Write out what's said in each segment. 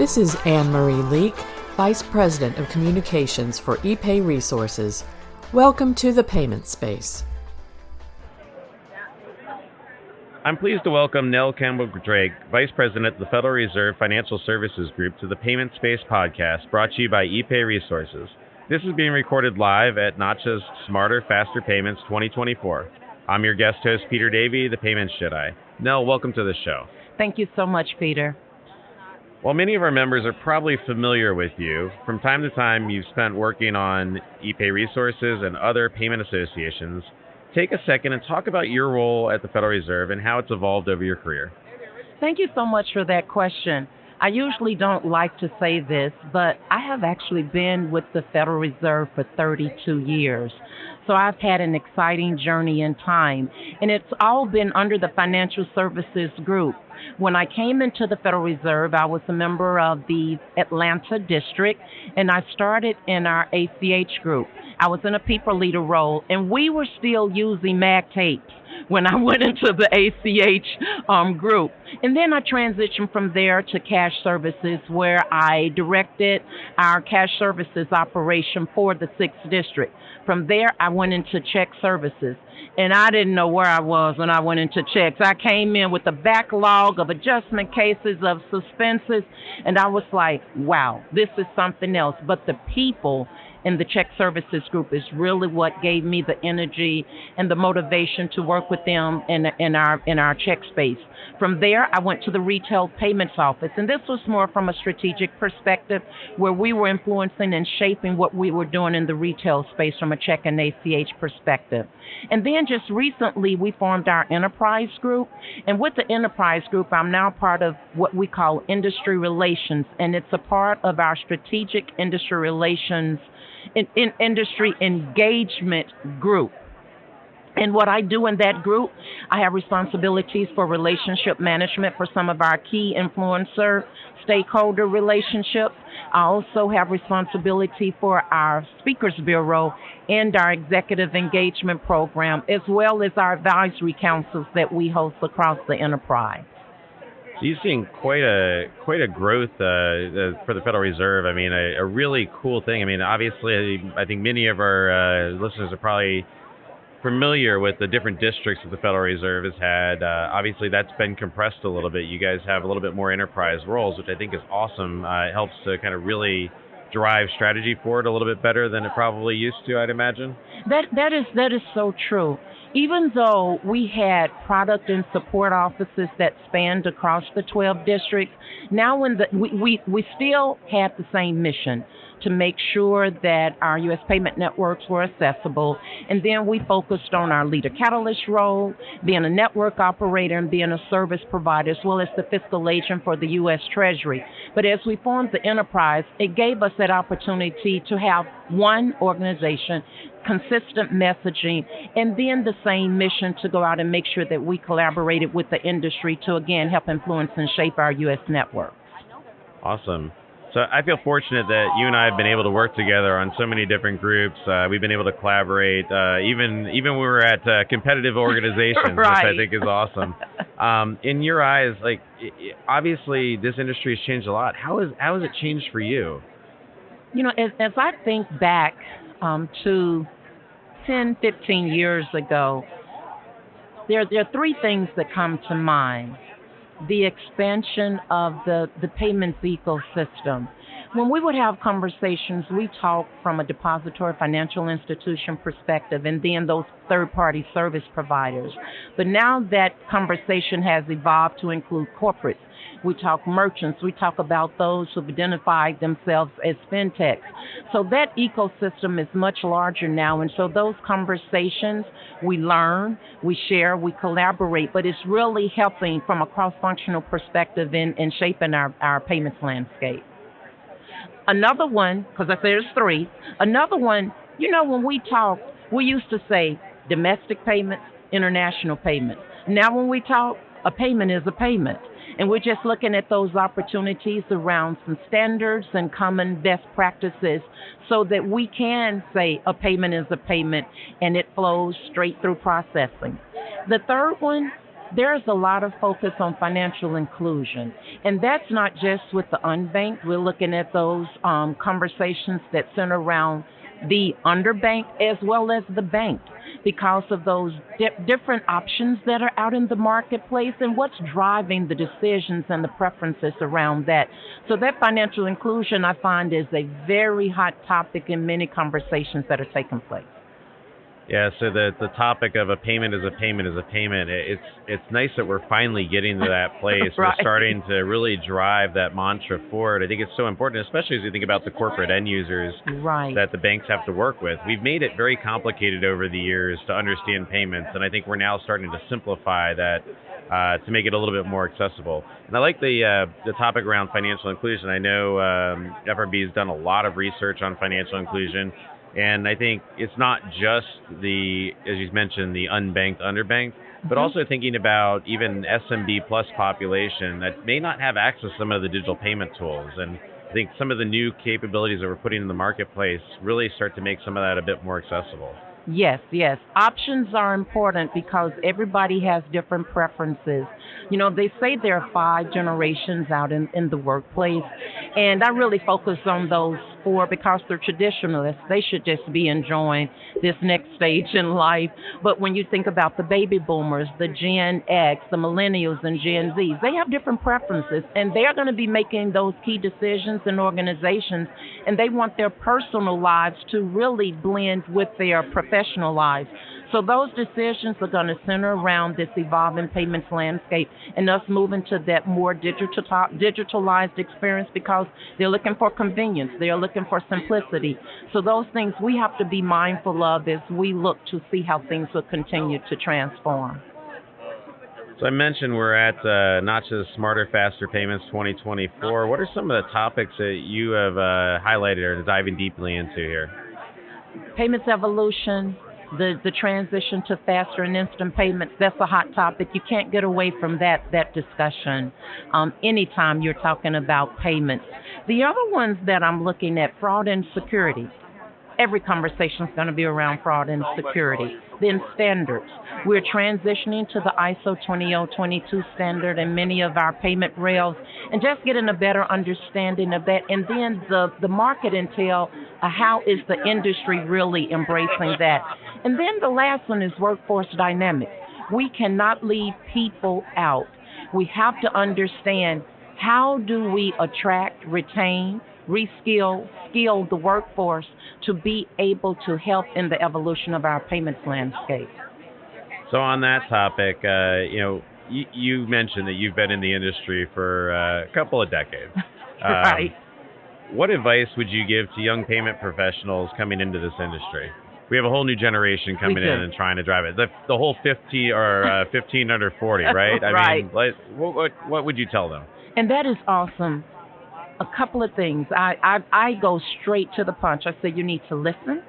This is Anne-Marie Leake, Vice President of Communications for ePay Resources. Welcome to the Payment Space. I'm pleased to welcome Nell Campbell-Drake, Vice President of the Federal Reserve Financial Services Group, to the Payment Space podcast, brought to you by ePay Resources. This is being recorded live at NACHA's Smarter, Faster Payments 2024. I'm your guest host, Peter Davey, the Payments Jedi. Nell, welcome to the show. Thank you so much, Peter. While many of our members are probably familiar with you, from time to time you've spent working on ePay Resources and other payment associations. Take a second and talk about your role at the Federal Reserve and how it's evolved over your career. Thank you so much for that question. I usually don't like to say this, but I have actually been with the Federal Reserve for 32 years. So I've had an exciting journey in time, and it's all been under the Financial Services Group. When I came into the Federal Reserve, I was a member of the Atlanta District, and I started in our ACH group. I was in a people leader role, and we were still using mag tapes when I went into the ACH group. And then I transitioned from there to cash services, where I directed our cash services operation for the 6th District. From there, I went into check services. And I didn't know where I was when I went into checks. I came in with a backlog of adjustment cases, of suspenses, and I was like, wow, this is something else. But the people in the check services group is really what gave me the energy and the motivation to work with them in our check space. From there, I went to the retail payments office, and this was more from a strategic perspective, where we were influencing and shaping what we were doing in the retail space from a check and ACH perspective. And then just recently, we formed our enterprise group, and with the enterprise group, I'm now part of what we call industry relations, and it's a part of our strategic industry relations in industry engagement group. And what I do in that group, I have responsibilities for relationship management for some of our key influencer stakeholder relationships. I also have responsibility for our Speakers Bureau and our Executive Engagement Program, as well as our advisory councils that we host across the enterprise. You've seen quite a growth for the Federal Reserve. I mean, a really cool thing. I mean, obviously, I think many of our listeners are probably familiar with the different districts that the Federal Reserve has had. Obviously, that's been compressed a little bit. You guys have a little bit more enterprise roles, which I think is awesome. It helps to kind of really drive strategy forward a little bit better than it probably used to, I'd imagine. That is so true. Even though we had product and support offices that spanned across the 12 districts, now we still had the same mission to make sure that our U.S. payment networks were accessible. And then we focused on our leader catalyst role, being a network operator and being a service provider, as well as the fiscal agent for the U.S. Treasury. But as we formed the enterprise, it gave us that opportunity to have one organization, consistent messaging, and then the same mission to go out and make sure that we collaborated with the industry to, again, help influence and shape our U.S. network. Awesome. So I feel fortunate that you and I have been able to work together on so many different groups. We've been able to collaborate, even when we were at competitive organizations, right. Which I think is awesome. In your eyes, like obviously this industry has changed a lot. How has it changed for you? You know, as I think back to 10, 15 years ago, there are three things that come to mind. The expansion of the payments ecosystem. When we would have conversations, we talk from a depository financial institution perspective and then those third-party service providers. But now that conversation has evolved to include corporates. We talk merchants. We talk about those who've identified themselves as fintechs. So that ecosystem is much larger now. And so those conversations, we learn, we share, we collaborate. But it's really helping from a cross-functional perspective in shaping our payments landscape. Another one, because I said there's three. Another one, you know, when we talk, we used to say domestic payments, international payments. Now when we talk, a payment is a payment. And we're just looking at those opportunities around some standards and common best practices so that we can say a payment is a payment and it flows straight through processing. The third one There's a lot of focus on financial inclusion, and that's not just with the unbanked. We're looking at those conversations that center around the underbanked as well as the banked because of those different options that are out in the marketplace and what's driving the decisions and the preferences around that. So that financial inclusion, I find, is a very hot topic in many conversations that are taking place. Yeah, so the topic of a payment is a payment is a payment. It's nice that we're finally getting to that place. Right. We're starting to really drive that mantra forward. I think it's so important, especially as you think about the corporate end users Right. that the banks have to work with. We've made it very complicated over the years to understand payments, and I think we're now starting to simplify that to make it a little bit more accessible. And I like the topic around financial inclusion. I know FRB has done a lot of research on financial inclusion. And I think it's not just as you mentioned, the unbanked, underbanked, but also thinking about even SMB plus population that may not have access to some of the digital payment tools. And I think some of the new capabilities that we're putting in the marketplace really start to make some of that a bit more accessible. Yes, yes. Options are important because everybody has different preferences. You know, they say there are 5 generations out in the workplace, and I really focus on those 4 because they're traditionalists. They should just be enjoying this next stage in life. But when you think about the baby boomers, the Gen X, the millennials, and Gen Zs, they have different preferences, and they're going to be making those key decisions in organizations, and they want their personal lives to really blend with their professional lives. So those decisions are going to center around this evolving payments landscape and us moving to that more digitalized experience because they're looking for convenience. They're looking for simplicity. So those things we have to be mindful of as we look to see how things will continue to transform. So I mentioned we're at Notch's Smarter, Faster Payments 2024. What are some of the topics that you have highlighted or diving deeply into here? Payments evolution, the transition to faster and instant payments, that's a hot topic. You can't get away from that discussion anytime you're talking about payments. The other ones that I'm looking at, fraud and security. Every conversation is going to be around fraud and security. Then standards. We're transitioning to the ISO 20022 standard in many of our payment rails and just getting a better understanding of that. And then the market intel, how is the industry really embracing that? And then the last one is workforce dynamics. We cannot leave people out. We have to understand how do we attract, retain, reskill, skill the workforce to be able to help in the evolution of our payments landscape. So on that topic, you mentioned that you've been in the industry for a couple of decades. Right. What advice would you give to young payment professionals coming into this industry? We have a whole new generation coming in and trying to drive it. The whole 15 under 40, right? Right. I mean, what would you tell them? And that is awesome. A couple of things. I go straight to the punch. I say you need to listen,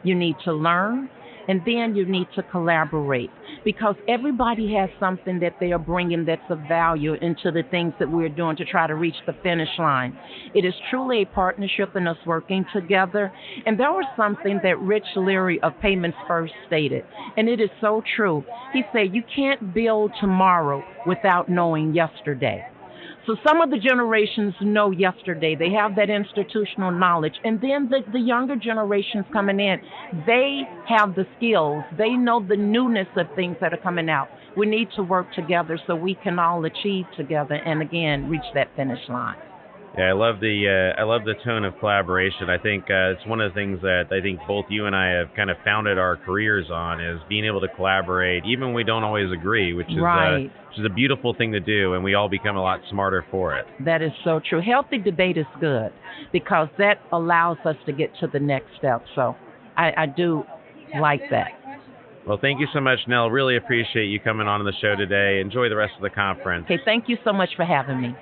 you need to learn, and then you need to collaborate because everybody has something that they are bringing that's of value into the things that we're doing to try to reach the finish line. It is truly a partnership and us working together. And there was something that Rich Leary of Payments First stated, and it is so true. He said, you can't build tomorrow without knowing yesterday. So some of the generations know yesterday. They have that institutional knowledge. And then the younger generations coming in, they have the skills. They know the newness of things that are coming out. We need to work together so we can all achieve together and, again, reach that finish line. Yeah, I love the tone of collaboration. I think it's one of the things that I think both you and I have kind of founded our careers on is being able to collaborate, even when we don't always agree, which is a beautiful thing to do, and we all become a lot smarter for it. That is so true. Healthy debate is good because that allows us to get to the next step. So I do like that. Well, thank you so much, Nell. Really appreciate you coming on the show today. Enjoy the rest of the conference. Okay, thank you so much for having me.